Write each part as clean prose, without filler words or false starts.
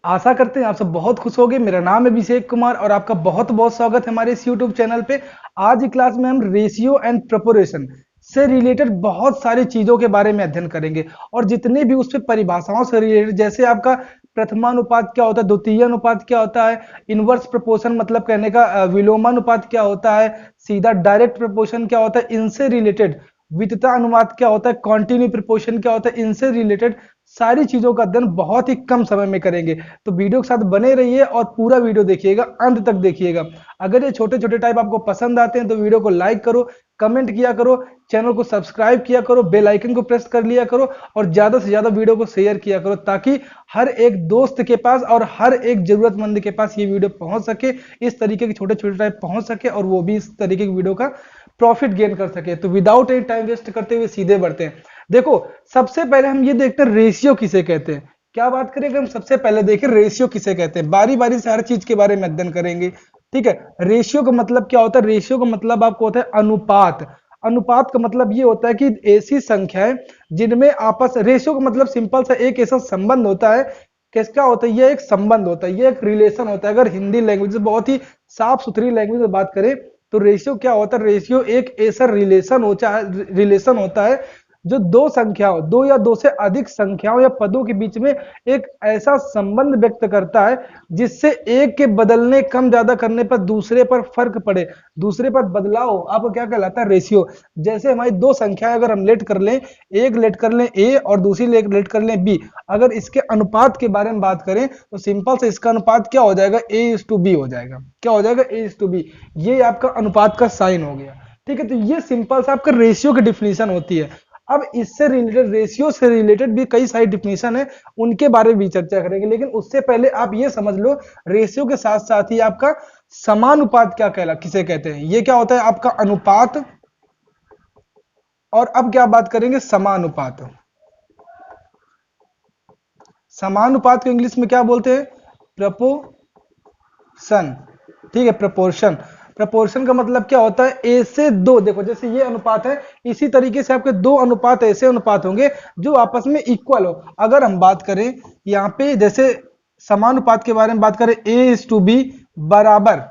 आशा करते हैं आप सब बहुत खुश होंगे। मेरा नाम है अभिषेक कुमार और आपका बहुत बहुत स्वागत है हमारे इस यूट्यूब चैनल पे। आज की क्लास में हम रेशियो एंड प्रोपोर्शन से रिलेटेड बहुत सारी चीजों के बारे में अध्ययन करेंगे और जितने भी उस पे परिभाषाओं से रिलेटेड, जैसे आपका प्रथमानुपात क्या होता है, द्वितीय अनुपात क्या होता है, इनवर्स प्रोपोर्शन मतलब कहने का विलोमानुपात क्या होता है, सीधा डायरेक्ट प्रोपोर्शन क्या होता है, इनसे रिलेटेड वितता अनुपात क्या होता है, कॉन्टिन्यू प्रोपोर्शन क्या होता है, इनसे रिलेटेड सारी चीजों का अध्ययन बहुत ही कम समय में करेंगे। तो वीडियो के साथ बने रहिए और पूरा वीडियो देखिएगा, अंत तक देखिएगा। अगर ये छोटे छोटे टाइप आपको पसंद आते हैं तो वीडियो को लाइक करो, कमेंट किया करो, चैनल को सब्सक्राइब किया करो, बेल आइकन को प्रेस कर लिया करो और ज्यादा से ज्यादा वीडियो को शेयर किया करो ताकि हर एक दोस्त के पास और हर एक जरूरतमंद के पास ये वीडियो पहुंच सके, इस तरीके के छोटे छोटे टाइप पहुंच सके और वो भी इस तरीके की वीडियो का प्रॉफिट गेन कर सके। तो विदाउट एनी टाइम वेस्ट करते हुए सीधे बढ़ते हैं। देखो, सबसे पहले हम ये देखते हैं रेशियो किसे कहते हैं। क्या बात करें, हम सबसे पहले देखें रेशियो किसे कहते हैं। बारी बारी से हर चीज के बारे में अध्ययन करेंगे। ठीक है, रेशियो का मतलब क्या होता है? रेशियो का मतलब आपको होता है अनुपात। अनुपात का मतलब ये होता है कि ऐसी संख्याएं जिनमें आपस, रेशियो का मतलब सिंपल सा एक ऐसा संबंध होता है। किसका होता है? ये एक संबंध होता है, ये एक रिलेशन होता है। अगर हिंदी लैंग्वेज से बहुत ही साफ सुथरी लैंग्वेज में बात करें तो रेशियो क्या होता है? रेशियो एक ऐसा रिलेशन होता है जो दो संख्याओं, दो या दो से अधिक संख्याओं या पदों के बीच में एक ऐसा संबंध व्यक्त करता है जिससे एक के बदलने कम ज्यादा करने पर दूसरे पर फर्क पड़े, दूसरे पर बदलाव आपको क्या कहलाता है? रेशियो। जैसे हमारी दो संख्याएं अगर हम लेट कर लें, एक लेट कर लें ए और दूसरी लेट कर लें बी, अगर इसके अनुपात के बारे में बात करें तो सिंपल से इसका अनुपात क्या हो जाएगा? ए इज टू बी हो जाएगा। क्या हो जाएगा? ए इज टू बी। ये आपका अनुपात का साइन हो गया। ठीक है, तो ये सिंपल सा आपका रेशियो की डिफिनेशन होती है। अब इससे रिलेटेड, रेशियो से रिलेटेड भी कई सारी डिफिनेशन है, उनके बारे में भी चर्चा करेंगे। लेकिन उससे पहले आप ये समझ लो, रेशियो के साथ साथ ही आपका समानुपात क्या कहला किसे कहते हैं। ये क्या होता है? आपका अनुपात। और अब क्या बात करेंगे? समानुपात। समानुपात को इंग्लिश में क्या बोलते हैं? प्रपोर्शन। ठीक है, प्रपोर्शन। प्रपोर्शन का मतलब क्या होता है? ए से दो। देखो, जैसे ये अनुपात है, इसी तरीके से आपके दो अनुपात ऐसे अनुपात होंगे जो आपस में इक्वल हो। अगर हम बात करें यहाँ पे, जैसे समानुपात के बारे में बात करें, ए इज टू बी बराबर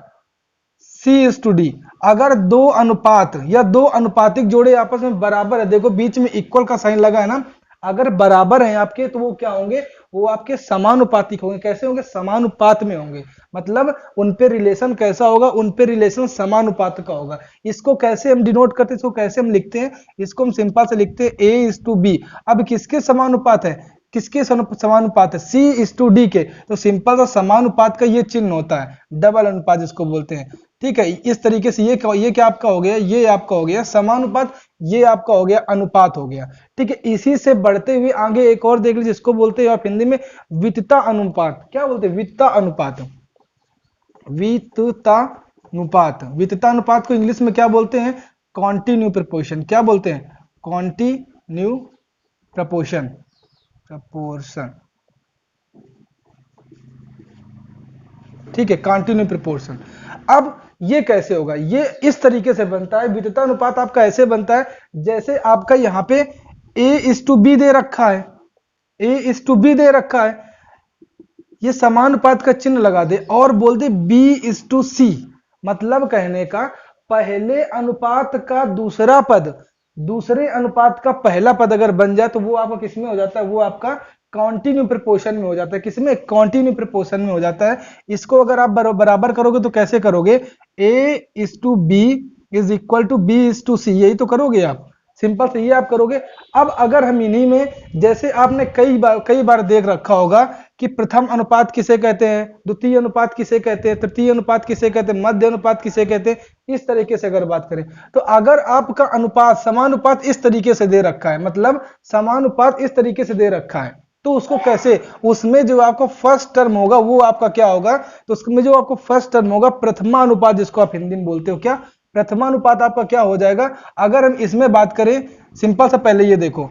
सी इज टू डी। अगर दो अनुपात या दो अनुपातिक जोड़े आपस में बराबर है, देखो बीच में इक्वल का साइन लगा है ना, अगर बराबर है आपके तो वो क्या होंगे? वो आपके समानुपातिक होंगे। कैसे होंगे? समानुपात में होंगे। मतलब उन पे रिलेशन कैसा होगा? उन पे रिलेशन समानुपात का होगा। इसको कैसे हम डिनोट करते हैं? इसको कैसे हम लिखते हैं? इसको हम सिंपल से लिखते हैं ए इज टू बी। अब किसके समानुपात है? किसके समानुपात है? सी इज टू डी के। तो सिंपल सा समानुपात का ये चिन्ह होता है, डबल अनुपात जिसको बोलते हैं। ठीक है, इस तरीके से ये क्या आपका हो गया? ये आपका हो गया समानुपात, ये आपका हो गया अनुपात हो गया। ठीक है, इसी से बढ़ते हुए आगे एक और देख लीजिए, जिसको बोलते हैं आप हिंदी में वितता अनुपात। क्या बोलते हैं? वितता अनुपात। वितता अनुपात। वितता अनुपात को इंग्लिश में क्या बोलते हैं? Continue proportion. क्या बोलते हैं? Continue proportion. प्रपोर्शन। ठीक है, कॉन्टिन्यू प्रोपोर्शन। अब ये कैसे होगा? ये इस तरीके से बनता है, वितता अनुपात आपका ऐसे बनता है, जैसे आपका यहाँ पे ए इज टू बी दे रखा है, ए इज टू बी दे रखा है, ये समानुपात का चिन्ह लगा दे और बोल दे बी इज टू सी। मतलब कहने का, पहले अनुपात का दूसरा पद दूसरे अनुपात का पहला पद अगर बन जाए तो वो आपका किसमें हो जाता है? वो आपका कॉन्टिन्यू प्रोपोर्शन में हो जाता है। किसमें? कॉन्टिन्यू प्रोपोर्शन में हो जाता है। इसको अगर आप बराबर करोगे तो कैसे करोगे? A is to b is equal to b is to c, यही तो करोगे आप। सिंपल से ये आप करोगे। अब अगर हम इन्हीं में, जैसे आपने कई बार देख रखा होगा कि प्रथम अनुपात किसे कहते हैं, द्वितीय अनुपात किसे कहते हैं, तृतीय अनुपात किसे कहते हैं, मध्य अनुपात किसे कहते हैं। इस तरीके से अगर बात करें तो अगर आपका अनुपात, समानुपात इस तरीके से दे रखा है, मतलब समानुपात इस तरीके से दे रखा है, तो उसको कैसे, उसमें जो आपको फर्स्ट टर्म होगा वो आपका क्या होगा? तो उसमें जो आपको फर्स्ट टर्म होगा प्रथमानुपात, जिसको आप हिंदी में बोलते हो, क्या? प्रथमानुपात आपका क्या हो जाएगा? अगर हम इसमें बात करें, सिंपल सा पहले ये देखो,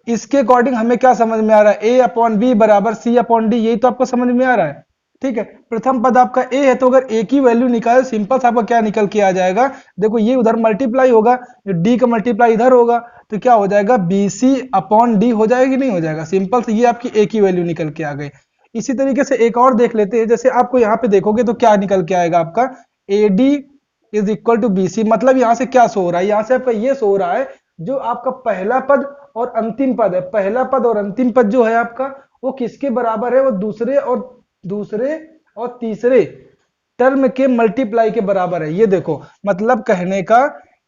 इसके अकॉर्डिंग हमें क्या समझ में आ रहा है? ए अपॉन बी बराबर सी अपॉन डी, यही तो आपको समझ में आ रहा है। ठीक है, प्रथम पद आपका ए है, तो अगर ए की वैल्यू निकाले, सिंपल सा आपका क्या निकल के आ जाएगा? देखो, ये उधर मल्टीप्लाई होगा, डी का मल्टीप्लाई इधर होगा, तो क्या हो जाएगा? बी सी अपॉन डी हो जाएगी, नहीं हो जाएगा? सिंपल से ये आपकी ए की वैल्यू निकल के आ गई। इसी तरीके से एक और देख लेते हैं, जैसे आपको यहाँ पे देखोगे तो क्या निकल के आएगा आपका AD is equal to BC। मतलब यहाँ से क्या शो हो रहा है, यहाँ से आपका ये शो हो रहा है जो आपका पहला पद और अंतिम पद है, पहला पद और अंतिम पद जो है आपका वो किसके बराबर है, वो दूसरे और तीसरे टर्म के मल्टीप्लाई के बराबर है। ये देखो मतलब कहने का,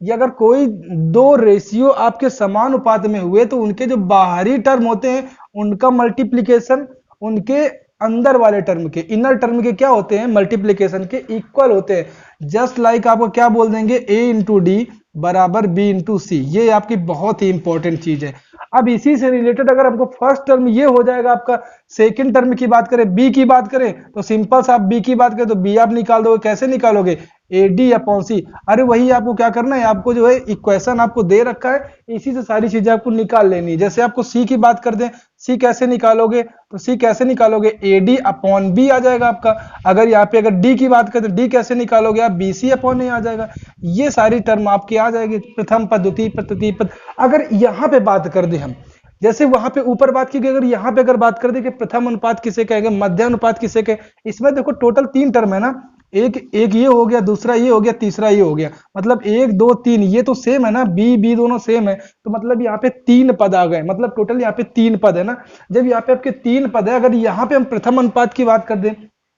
ये अगर कोई दो रेशियो आपके समानुपात में हुए तो उनके जो बाहरी टर्म होते हैं उनका मल्टीप्लीकेशन उनके अंदर वाले टर्म के, इनर टर्म के क्या होते हैं, मल्टीप्लीकेशन के इक्वल होते हैं। जस्ट लाइक आपको क्या बोल देंगे, A इंटू डी बराबर B इंटू सी। ये आपकी बहुत ही इंपॉर्टेंट चीज है। अब इसी से रिलेटेड अगर हमको फर्स्ट टर्म ये हो जाएगा आपका, सेकंड टर्म की बात करें, बी की बात करें तो सिंपल सा आप बी की बात करें तो बी आप निकाल दोगे। कैसे निकालोगे, AD अपॉन सी। अरे वही आपको क्या करना है, आपको जो है इक्वेशन आपको दे रखा है, इसी से सारी चीजें आपको निकाल लेनी है। जैसे आपको सी की बात कर दें, सी कैसे निकालोगे, तो सी कैसे निकालोगे, AD अपॉन बी आ जाएगा आपका। अगर यहाँ पे अगर डी की बात करें तो डी कैसे निकालोगे आप, BC अपॉन ए आ जाएगा। ये सारी टर्म आपकी आ जाएगी, प्रथम पद, द्वितीय पद, तृतीय पद। अगर यहाँ पे बात कर दे हम, जैसे वहां पे ऊपर बात की गई, अगर यहाँ पे अगर बात कर दे कि प्रथम अनुपात किसे कहेंगे, मध्य अनुपात किसे कहे, इसमें देखो टोटल 3 टर्म है ना, एक एक ये हो गया, दूसरा ये हो गया, तीसरा ये हो गया। मतलब 1 2 3 ये तो सेम है ना, बी बी दोनों सेम है, तो मतलब यहाँ पे 3 पद आ गए। मतलब टोटल यहाँ पे 3 पद है ना। जब यहाँ पे आपके 3 पद है, अगर यहाँ पे हम प्रथम अनुपात की बात कर दें,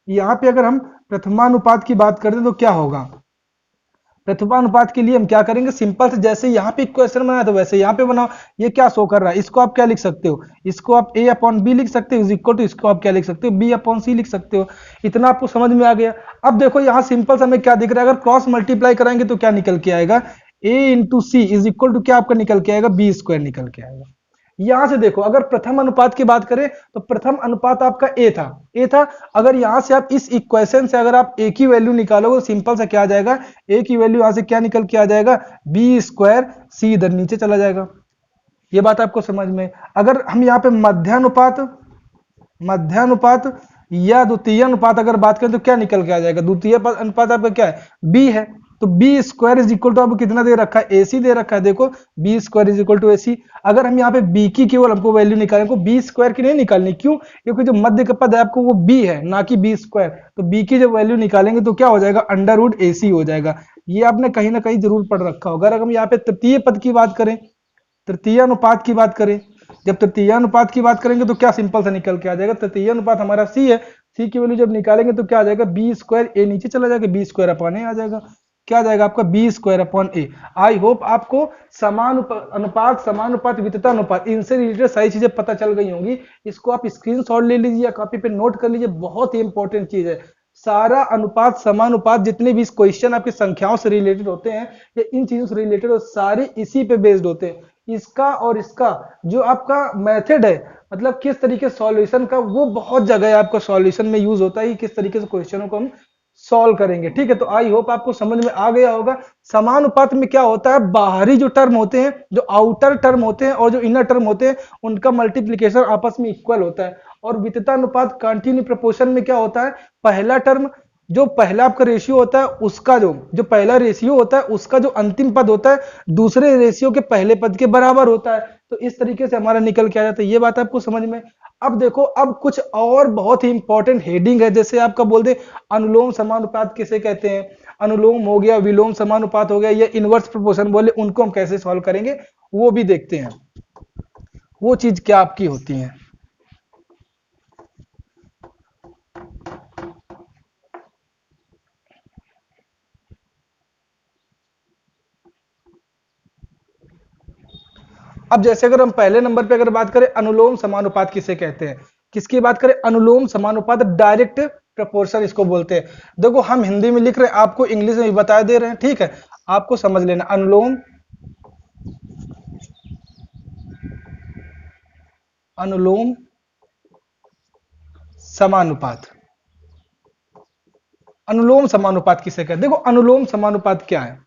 यहाँ पे अगर हम प्रथमानुपात की बात कर दें तो क्या होगा, प्रथमानुपात के लिए हम क्या करेंगे, सिंपल से जैसे यहाँ पे इक्वेशन बनाया था वैसे यहाँ पे बनाओ। ये क्या शो कर रहा है, इसको आप क्या लिख सकते हो, इसको आप A अपॉन बी लिख सकते हो, इज इक्वल टू इसको आप क्या लिख सकते हो, B अपॉन सी लिख सकते हो। इतना आपको समझ में आ गया। अब देखो यहाँ सिंपल से हमें क्या दिख रहा है, अगर क्रॉस मल्टीप्लाई कराएंगे तो क्या निकल के आएगा, A into C is equal to क्या आपका निकल के आएगा, B स्क्वायर निकल के आएगा। यहां से देखो अगर प्रथम अनुपात की बात करें तो प्रथम अनुपात आपका ए था। अगर यहां से आप इस इक्वेशन से अगर आप ए की वैल्यू निकालोगे तो सिंपल सा क्या आ जाएगा, ए की वैल्यू यहां से क्या निकल के आ जाएगा, बी स्क्वायर, सी इधर नीचे चला जाएगा। ये बात आपको समझ में। अगर हम यहाँ पे मध्यानुपात या द्वितीय अनुपात अगर बात करें तो क्या निकल के आ जाएगा, द्वितीय अनुपात आपका क्या है, बी है। तो B square is equal to आपको कितना दे रखा है, AC दे रखा है। देखो B square is equal to AC। अगर हम यहाँ पे बी की केवल हमको वैल्यू निकालें, को बी स्क्वायर की नहीं निकालनी, क्यों, क्योंकि जो मध्य का पद है आपको वो बी है ना कि बी स्क्वायर। तो बी की जब वैल्यू निकालेंगे तो क्या हो जाएगा, अंडर रूट AC हो जाएगा। ये आपने कहीं ना कहीं जरूर पढ़ रखा होगा। अगर हम यहाँ पे तृतीय पद की बात करें, तृतीय अनुपात की बात करें, जब तृतीय अनुपात की बात करेंगे तो क्या सिंपल सा निकल के आ जाएगा, तृतीय अनुपात हमारा सी है, सी की वैल्यू जब निकालेंगे तो क्या आ जाएगा, बी स्क्वायर, ए नीचे चला जाएगा, बी स्क्वायर अपॉन ए आ जाएगा। क्या आ जाएगा आपका, B square upon A. I hope आपको समान अनुपात, समानुपात, वितता अनुपात, इनसे रिलेटेड सारी चीजें पता चल गई होंगी। इसको आप स्क्रीनशॉट ले लीजिए या कॉपी पे नोट कर लीजिए, बहुत ही इंपॉर्टेंट चीज है। सारा अनुपात, समानुपात, जितने भी क्वेश्चन आपके संख्याओं से रिलेटेड होते हैं या इन चीजों से रिलेटेड, सारे इसी पे बेस्ड होते हैं। इसका और इसका जो आपका मेथड है, मतलब किस तरीके सॉल्यूशन का, वो बहुत जगह आपका सॉल्यूशन में यूज होता है, किस तरीके से क्वेश्चनों को हम सॉल्व करेंगे। ठीक है, तो आई होप आपको समझ में आ गया होगा। समानुपात में क्या होता है, बाहरी जो टर्म होते हैं, जो आउटर टर्म होते हैं और जो इनर टर्म होते हैं, उनका मल्टीप्लीकेशन आपस में इक्वल होता है। और वितता अनुपात, कंटिन्यू प्रोपोर्शन में क्या होता है, पहला टर्म, जो पहला आपका रेशियो होता है उसका जो पहला रेशियो होता है उसका जो अंतिम पद होता है दूसरे रेशियो के पहले पद के बराबर होता है। तो इस तरीके से हमारा निकल के आ जाता है। ये बात आपको समझ में। अब देखो, अब कुछ और बहुत ही इंपॉर्टेंट हेडिंग है, जैसे आपका बोल दे अनुलोम समानुपात किसे कहते हैं, अनुलोम हो गया, विलोम समानुपात हो गया, या इनवर्स प्रोपोर्शन बोले, उनको हम कैसे सॉल्व करेंगे वो भी देखते हैं, वो चीज क्या आपकी होती है। अब जैसे अगर हम पहले नंबर पे अगर बात करें, अनुलोम समानुपात किसे कहते हैं, किसकी बात करें, अनुलोम समानुपात, डायरेक्ट प्रपोर्शन इसको बोलते हैं। देखो हम हिंदी में लिख रहे हैं, आपको इंग्लिश में भी बता दे रहे हैं, ठीक है, आपको समझ लेना। अनुलोम समानुपात, अनुलोम समानुपात किसे कहते हैं। देखो अनुलोम समानुपात क्या है,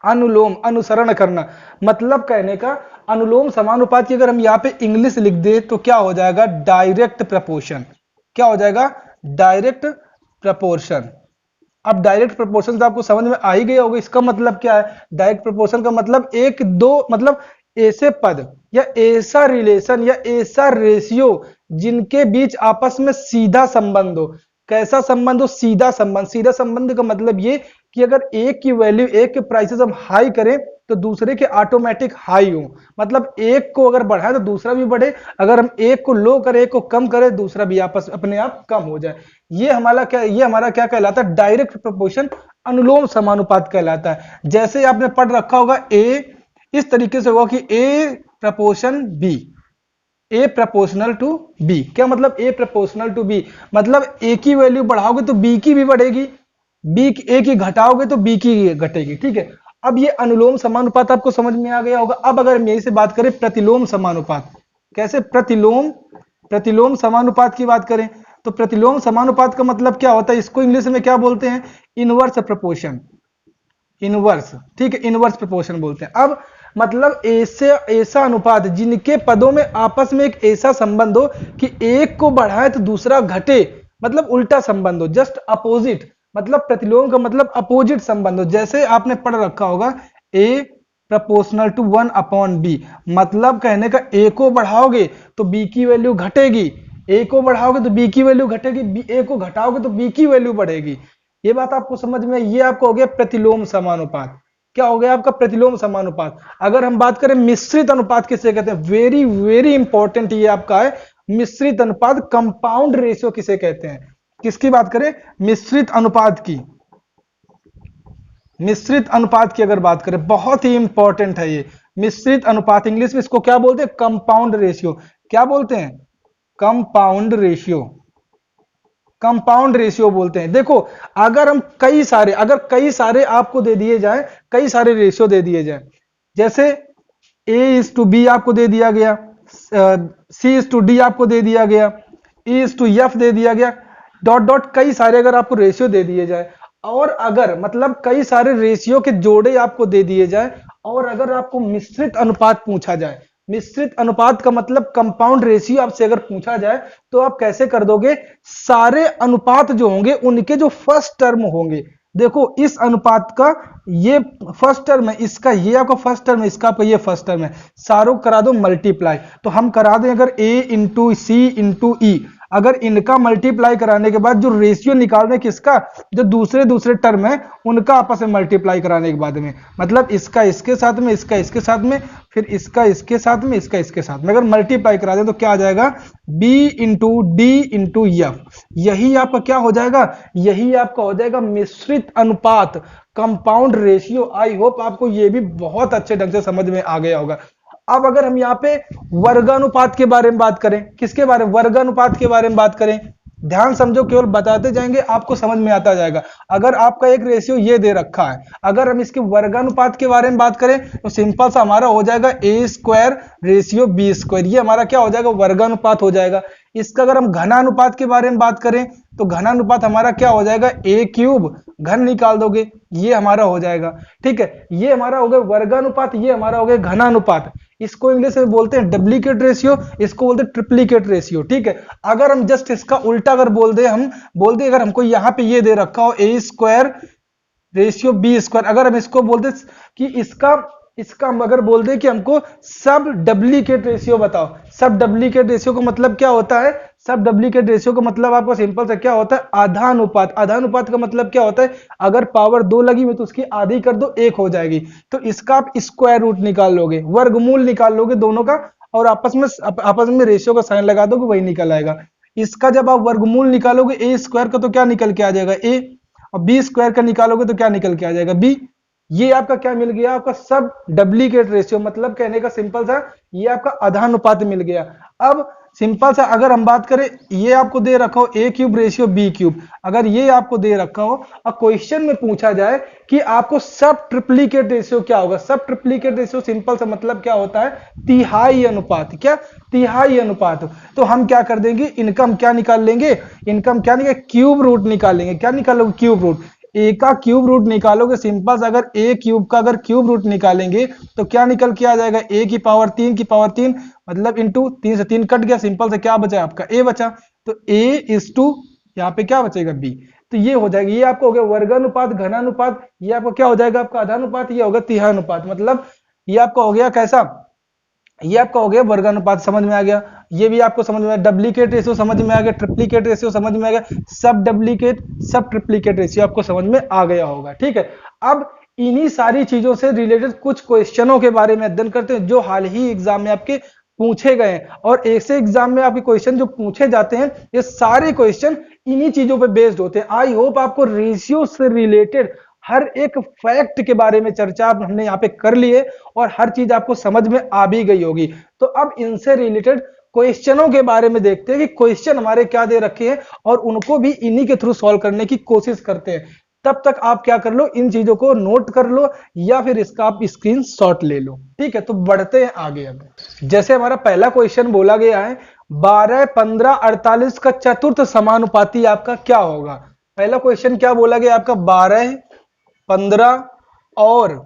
अनुलोम, अनुसरण करना, मतलब कहने का, अनुलोम समानुपात की अगर हम यहाँ पे इंग्लिश लिख दे तो क्या हो जाएगा, डायरेक्ट प्रपोर्शन। क्या हो जाएगा, डायरेक्ट प्रपोर्शन। अब डायरेक्ट प्रोपोर्शन तो आपको समझ में आ ही गया होगा। इसका मतलब क्या है, डायरेक्ट प्रोपोर्शन का मतलब एक दो, मतलब ऐसे पद या ऐसा रिलेशन या ऐसा रेशियो जिनके बीच आपस में सीधा संबंध हो। कैसा संबंध हो? सीधा संबंध। सीधा संबंध का मतलब ये कि अगर एक की वैल्यू, एक के प्राइसेस हम हाई करें तो दूसरे के ऑटोमेटिक हाई हो। मतलब एक को अगर बढ़ाए तो दूसरा भी बढ़े, अगर हम एक को लो करें, एक को कम करें, दूसरा भी आपस अपने आप कम हो जाए। ये हमारा क्या कहलाता है? डायरेक्ट प्रोपोर्शन, अनुलोम समानुपात कहलाता है। जैसे आपने पढ़ रखा होगा ए, इस तरीके से होगा कि a proportion b, a proportional to b. क्या मतलब ए प्रपोर्शनल टू बी? मतलब ए की वैल्यू बढ़ाओगे तो बी की भी बढ़ेगी, बी ए की घटाओगे तो बी की घटेगी। ठीक है, अब ये अनुलोम समानुपात आपको समझ में आ गया होगा। अब अगर हम यही से बात करें प्रतिलोम समानुपात, कैसे? प्रतिलोम समानुपात की बात करें तो प्रतिलोम समानुपात का मतलब क्या होता है? इसको इंग्लिश में क्या बोलते हैं? Inverse proportion. इनवर्स, ठीक है, इनवर्स प्रोपोर्शन बोलते हैं। अब मतलब ऐसे ऐसा अनुपात जिनके पदों में आपस में एक ऐसा संबंध हो कि एक को बढ़ाए तो दूसरा घटे, मतलब उल्टा संबंध हो, जस्ट अपोजिट। मतलब प्रतिलोम का मतलब अपोजिट संबंध हो। जैसे आपने पढ़ रखा होगा ए प्रपोर्शनल टू 1/b, मतलब कहने का ए को बढ़ाओगे तो बी की वैल्यू घटेगी, ए को बढ़ाओगे तो बी की वैल्यू घटेगी, ए को घटाओगे तो बी की वैल्यू बढ़ेगी। ये बात आपको समझ में? ये आपको हो गया प्रतिलोम समानुपात। क्या हो गया आपका? प्रतिलोम समानुपात। अगर हम बात करें मिश्रित अनुपात किसे कहते हैं? वेरी वेरी इंपॉर्टेंट ये आपका है, मिश्रित अनुपात, कंपाउंड रेशियो किसे कहते हैं? किसकी बात करें? मिश्रित अनुपात की। मिश्रित अनुपात की अगर बात करें, बहुत ही इंपॉर्टेंट है ये मिश्रित अनुपात। इंग्लिश में इसको क्या बोलते हैं? Compound ratio. क्या बोलते हैं? Compound ratio. कंपाउंड रेशियो बोलते हैं। देखो, अगर कई सारे आपको दे दिए जाए, कई सारे रेशियो दे दिए जाए, जैसे ए इज टू बी आपको दे दिया गया, सी इज टू डी आपको दे दिया गया, ई इज टू एफ दे दिया गया, डॉट डॉट, कई सारे अगर आपको रेशियो दे दिए जाए, और अगर मतलब कई सारे रेशियो के जोड़े आपको दे दिए जाए, और अगर आपको मिश्रित अनुपात पूछा जाए, मिश्रित अनुपात का मतलब कंपाउंड रेशियो आपसे अगर पूछा जाए, तो आप कैसे कर दोगे? सारे अनुपात जो होंगे उनके जो फर्स्ट टर्म होंगे, देखो इस अनुपात का ये फर्स्ट टर्म है, इसका ये आपका फर्स्ट टर्म है, इसका आपका ये फर्स्ट टर्म है, सारों करा दो मल्टीप्लाई। तो हम करा दें अगर a इंटू सी इंटू ई, अगर इनका मल्टीप्लाई कराने के बाद जो रेशियो निकाल रहे किसका, जो दूसरे दूसरे टर्म है उनका आपस में मल्टीप्लाई कराने के बाद में, मतलब इसका इसके साथ में, इसका इसके साथ में, फिर इसका इसके साथ में, इसका इसके साथ में, अगर मल्टीप्लाई करा दे तो क्या आ जाएगा? b into D into F. यही आपका क्या हो जाएगा? यही आपका हो जाएगा मिश्रित अनुपात, कंपाउंड रेशियो। आई होप आपको ये भी बहुत अच्छे ढंग से समझ में आ गया होगा। अब अगर हम यहाँ पे वर्गानुपात के बारे में बात करें, किसके बारे में? वर्गानुपात के बारे में बात करें, ध्यान समझो, केवल बताते जाएंगे, आपको समझ में आता जाएगा। अगर आपका एक रेशियो ये दे रखा है, अगर हम इसके वर्गानुपात के बारे में बात करें तो सिंपल सा हमारा हो जाएगा ए स्क्वायर रेशियो बी स्क्वायर, ये हमारा क्या हो जाएगा? वर्गानुपात हो जाएगा। इसका अगर हम घनानुपात के बारे में बात करें तो घनानुपात हमारा क्या हो जाएगा? ए क्यूब, घन निकाल दोगे, ये हमारा हो जाएगा। ठीक है, ये हमारा हो गया वर्गानुपात, ये हमारा हो गया घनानुपात। इसको इंग्लिश में बोलते हैं डुप्लीकेट रेशियो, इसको बोलते हैं ट्रिप्लीकेट रेशियो। ठीक है, अगर हम जस्ट इसका उल्टा अगर बोल दे अगर हमको यहाँ पे ये दे रखा हो ए स्क्वायर रेशियो बी स्क्वायर, अगर हम इसको बोलते कि इसका इसका हम अगर बोल दे कि हमको सब डुप्लीकेट रेशियो बताओ, सब डुप्लीकेट रेशियो का मतलब क्या होता है? सब डुप्लीकेट रेशियो का मतलब आपको सिंपल से क्या होता है? आधानुपात। आधानुपात का मतलब क्या होता है? अगर पावर 2 लगी हुई तो उसकी आधी कर दो, 1 हो जाएगी, तो इसका आप स्क्वायर रूट निकाल लोगे, वर्गमूल निकाल लोगे दोनों का, और आपस में रेशियो का साइन लगा दोगे, वही निकल आएगा। इसका जब आप वर्गमूल निकालोगे ए स्क्वायर का तो क्या निकल के आ जाएगा? ए, और बी स्क्वायर का निकालोगे तो क्या निकल के आ जाएगा? बी। ये आपका क्या मिल गया? आपका सब डुप्लीकेट रेशियो, मतलब कहने का सिंपल सा ये आपका आधानुपात मिल गया। अब सिंपल सा अगर हम बात करें, ये आपको दे रखा हो ए क्यूब रेशियो बी क्यूब, अगर ये आपको दे रखा हो और क्वेश्चन में पूछा जाए कि आपको सब ट्रिप्लीकेट रेशियो क्या होगा? सब ट्रिप्लीकेट रेशियो सिंपल सा मतलब क्या होता है? तिहाई अनुपात। क्या? तिहाई अनुपात। तो हम क्या कर देंगे? इनका हम क्या निकाल लेंगे? इनका हम क्या निकाल, क्यूब रूट निकाल लेंगे। क्या निकालोगे? Cube root. ए का क्यूब रूट निकालोगे, सिंपल से अगर ए क्यूब का अगर क्यूब रूट निकालेंगे तो क्या निकल के आ जाएगा? ए की पावर 3 की पावर 3, मतलब इंटू 3 से 3 कट गया, सिंपल से क्या बचा? आपका ए बचा। तो ए इज टू यहाँ पे क्या बचेगा? बी। तो ये हो जाएगा, ये आपको हो गया वर्गानुपात, घनानुपात, ये आपको क्या हो जाएगा? आपका आधानुपात, ये होगा तिहानुपात। मतलब ये आपका हो गया कैसा? ये आपका हो गया वर्गानुपात, समझ में आ गया। ये भी आपको समझ में, डुप्लीकेट रेशियो समझ में आ गया, ट्रिप्लीकेट रेशियो समझ में आ गया, सब डुप्लीकेट सब ट्रिप्लीकेट रेशियो आपको समझ में आ गया होगा। ठीक है, अब इन्हीं सारी चीजों से रिलेटेड कुछ क्वेश्चनों के बारे में अध्ययन करते हैं जो हाल ही एग्जाम में आपके पूछे गए हैं। और ऐसे एग्जाम में आपके क्वेश्चन जो पूछे जाते हैं ये सारे क्वेश्चन इन्हीं चीजों पे बेस्ड होते हैं। आई होप आपको रेशियो से रिलेटेड हर एक फैक्ट के बारे में चर्चा हमने यहाँ पे कर ली है और हर चीज आपको समझ में आ भी गई होगी। तो अब इनसे रिलेटेड क्वेश्चनों के बारे में देखते हैं कि क्वेश्चन हमारे क्या दे रखे हैं और उनको भी इन्हीं के थ्रू सॉल्व करने की कोशिश करते हैं। तब तक आप क्या कर लो, इन चीजों को नोट कर लो या फिर इसका आप स्क्रीन शॉट ले लो। ठीक है, तो बढ़ते हैं आगे। अब जैसे हमारा पहला क्वेश्चन बोला गया है 12, 15, 48 का चतुर्थ समानुपाती आपका क्या होगा। पहला क्वेश्चन क्या बोला गया आपका, 12, 15 और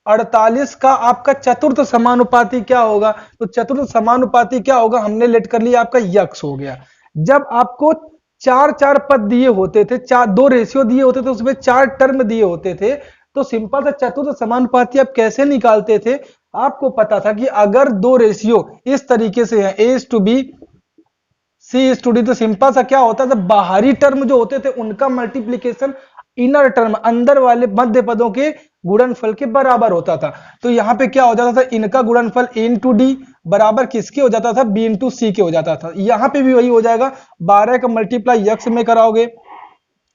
48 का आपका चतुर्थ समानुपाती क्या होगा। तो चतुर्थ समानुपाती क्या होगा, हमने लेट कर लिया आपका यक्स हो गया। जब आपको चार चार पद दिए होते थे, चार दो रेशियो दिए होते थे, उसमें चार टर्म दिए होते थे, तो सिंपल सा चतुर्थ समानुपाती आप कैसे निकालते थे। आपको पता था कि अगर दो रेशियो इस तरीके से है A:B C:D, तो सिंपल सा क्या होता था, बाहरी टर्म जो होते थे उनका मल्टीप्लीकेशन इनर टर्म अंदर वाले मध्य पदों के गुणनफल के बराबर होता था। तो यहाँ पे क्या हो जाता था, इनका गुणनफल A इंटू डी बराबर किसके हो जाता था, B इंटू सी के हो जाता था। यहाँ पे भी वही हो जाएगा, 12 का मल्टीप्लाई यक्स में कराओगे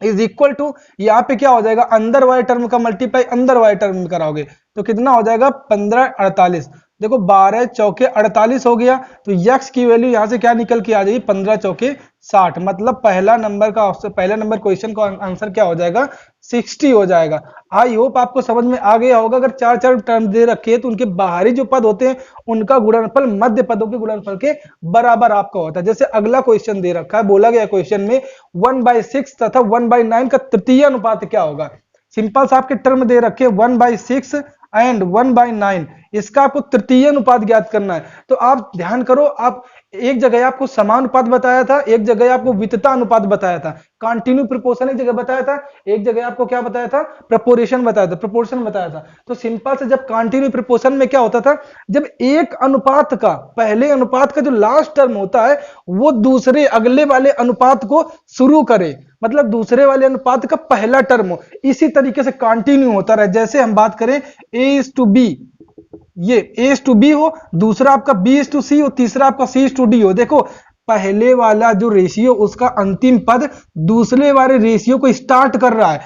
इज इक्वल टू, यहाँ पे क्या हो जाएगा, अंदर वाले टर्म का मल्टीप्लाई अंदर वाले टर्म में कराओगे तो कितना हो जाएगा, 15, 48। देखो 12 चौके 48 हो गया, तो यक्स की वैल्यू यहां से क्या निकल के आ जाएगी, 15 चौके 60। मतलब पहला नंबर का ऑप्शन, पहला नंबर क्वेश्चन का आंसर क्या हो जाएगा, 60 हो जाएगा। आई होप आपको समझ में आ गया होगा। अगर चार चार टर्म दे रखे तो उनके बाहरी जो पद होते हैं उनका गुणनफल मध्य पदों के गुणनफल के बराबर आपका होता है। जैसे अगला क्वेश्चन दे रखा है, बोला गया क्वेश्चन में 1/6 तथा 1/9 का तृतीय अनुपात क्या होगा। सिंपल सा आपके टर्म दे रखे 1/6 एंड 1/9, इसका आपको तृतीय अनुपात ज्ञात करना है। तो आप ध्यान करो, आप एक जगह आपको समानुपात बताया था, एक जगह आपको वितता अनुपात बताया था, कंटिन्यू प्रोपोर्शन एक जगह बताया था, एक जगह आपको क्या बताया था, प्रोपोर्शन बताया था, प्रोपोर्शन बताया था। तो सिंपल से जब कंटिन्यू प्रोपोर्शन में क्या होता था, जब एक अनुपात का, पहले अनुपात का जो लास्ट टर्म होता है वो दूसरे अगले वाले अनुपात को शुरू करे, मतलब दूसरे वाले अनुपात का पहला टर्म हो, इसी तरीके से कंटिन्यू होता रहे। जैसे हम बात करें A:B, ये A:B हो, दूसरा आपका B:C हो, तीसरा आपका C:D हो। देखो पहले वाला जो रेशियो उसका अंतिम पद दूसरे वाले रेशियो को स्टार्ट कर रहा है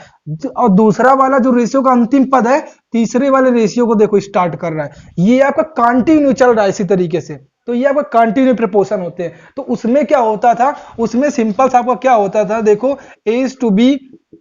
और दूसरा वाला जो रेशियो का अंतिम पद है तीसरे वाले रेशियो को देखो स्टार्ट कर रहा है। ये आपका कंटिन्यू चल रहा है इसी तरीके से, तो ये आपका कंटिन्यू प्रोपोर्शन होते हैं। तो उसमें क्या होता था, उसमें सिंपल सा आपका क्या होता था, देखो A:B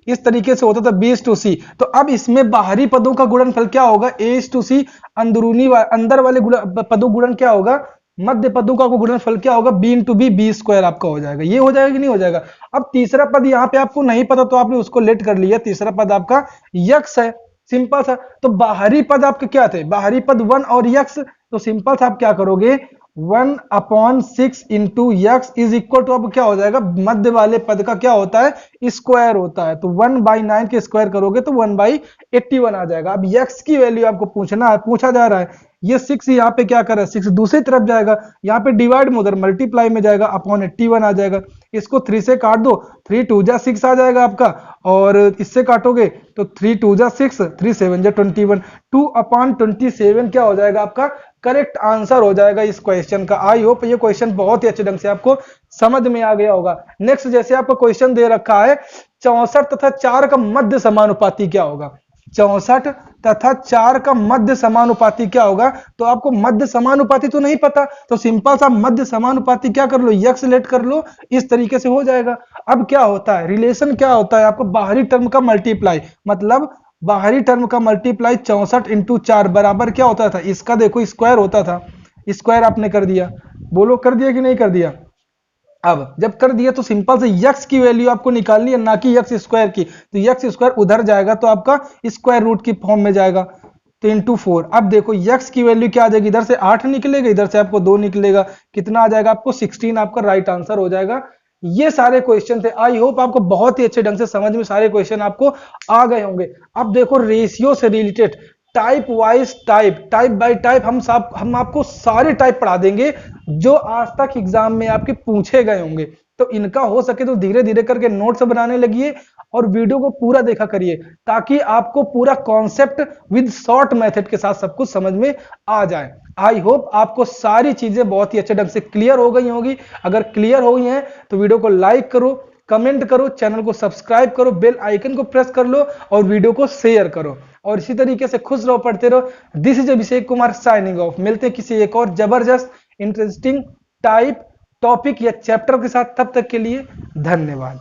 इस तरीके से होता था B:C। तो अब इसमें बाहरी पदों का गुणनफल क्या होगा, A:C, अंदरूनी अंदर वाले पदों गुणन क्या होगा, मध्य पदों का गुणनफल क्या होगा, B:B, B² आपका हो जाएगा। ये हो जाएगा कि नहीं हो जाएगा। अब तीसरा पद यहाँ पे आपको नहीं पता तो आपने उसको लेट कर लिया, तीसरा पद आपका यक्स है, सिंपल सा। तो बाहरी पद आपके क्या थे, बाहरी पद 1 और यक्स, तो सिंपल सा आप क्या करोगे, 1/6 into X is equal to, अब क्या हो जाएगा, मध्य वाले पद का क्या होता है, स्क्वायर होता है। तो 1/9 के स्क्वायर करोगे तो 1/81 आ जाएगा। अब यक्स की वैल्यू आपको पूछना है, पूछा जा रहा है। ये 6 यहाँ पे क्या कर रहा है, 6 दूसरी तरफ जाएगा, यहाँ पे डिवाइड में उधर मल्टीप्लाई में जाएगा, अपॉन 81 आ जाएगा। इसको 3 से काट दो, 3 2 जा 6 आ जाएगा आपका, और इससे काटोगे तो 3 2 जा 6, 3 7 जा 21, 2/27 क्या हो जाएगा आपका करेक्ट आंसर हो जाएगा इस क्वेश्चन का। आई होप ये क्वेश्चन बहुत ही अच्छे ढंग से आपको समझ में आ गया होगा। नेक्स्ट जैसे आपको क्वेश्चन दे रखा है 64 तथा 4 का मध्य समानुपाती क्या होगा। 64 तथा 4 का मध्य समानुपाती क्या होगा, तो आपको मध्य समानुपाती तो नहीं पता, तो सिंपल सा मध्य समानुपाती क्या कर लो, यक्स लेट कर लो, इस तरीके से हो जाएगा। अब क्या होता है, रिलेशन क्या होता है, आपको बाहरी टर्म का मल्टीप्लाई, मतलब बाहरी टर्म का मल्टीप्लाई 64 इंटू 4 बराबर क्या होता था, इसका देखो स्क्वायर होता था, स्क्वायर आपने कर दिया, बोलो कर दिया कि नहीं कर दिया। अब जब कर दिया तो सिंपल से यक्स की वैल्यू आपको निकालनी है, ना कि यक्स स्क्वायर की। तो यक्स स्क्वायर उधर जाएगा तो आपका स्क्वायर रूट की फॉर्म में जाएगा, तो इंटू 4। अब देखो यक्स की वैल्यू क्या आ जाएगी, इधर से 8 निकलेगा, इधर से आपको 2 निकलेगा, कितना आ जाएगा आपको 16 आपका राइट आंसर हो जाएगा। ये सारे क्वेश्चन थे। आई होप आपको बहुत ही अच्छे ढंग से समझ में सारे क्वेश्चन आपको आ गए होंगे। अब देखो रेशियो से related type wise type bye type हम आपको सारे टाइप पढ़ा देंगे जो आज तक एग्जाम में आपके पूछे गए होंगे। तो इनका हो सके तो धीरे धीरे करके नोट्स बनाने लगिए और वीडियो को पूरा देखा करिए, ताकि आपको पूरा कॉन्सेप्ट विद शॉर्ट मेथड के साथ सब कुछ समझ में आ जाए। आई होप आपको सारी चीजें बहुत ही अच्छे ढंग से क्लियर हो गई होंगी। अगर क्लियर हो गई हैं तो वीडियो को लाइक करो, कमेंट करो, चैनल को सब्सक्राइब करो, बेल आइकन को प्रेस कर लो और वीडियो को शेयर करो। और इसी तरीके से खुश रहो, पढ़ते रहो। This is Abhishek Kumar signing off. मिलते हैं किसी एक और जबरदस्त इंटरेस्टिंग टाइप टॉपिक या चैप्टर के साथ। तब तक के लिए धन्यवाद।